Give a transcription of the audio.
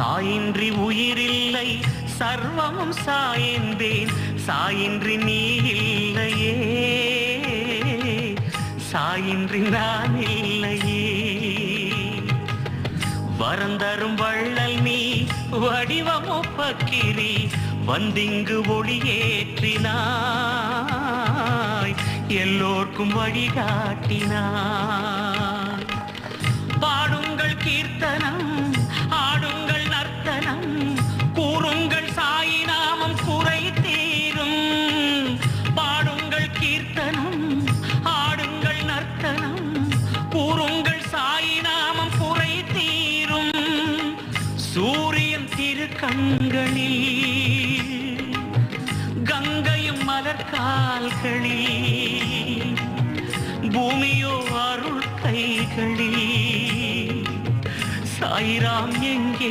சாயின்றி உயிரில்லை சர்வமும் சாயேந்தேன் சாயின்றி நீ இல்லையே சாயின்றி நான் இல்லையே வரந்தரும் வள்ளல் நீ வடிவமொப்பக்கிரி வந்திங்கு ஒளியேற்றினாய் எல்லோர்க்கும் வழிகாட்டினாய் பாடுங்கள் கீர்த்தனம் ஆடுங்கள் நர்த்தனம் கூறுங்கள் சாயி நாமம் குறை தீரும் பாடுங்கள் கீர்த்தனம் ஆடுங்கள் நர்த்தனம் கூறுங்கள் சாயி நாமம் குறை தீரும் சூரியன் திருக்கண்களில் கங்கையும் மலர்கால்களில் பூமியோ அருள் கைகளில் சாயிராம் எங்கே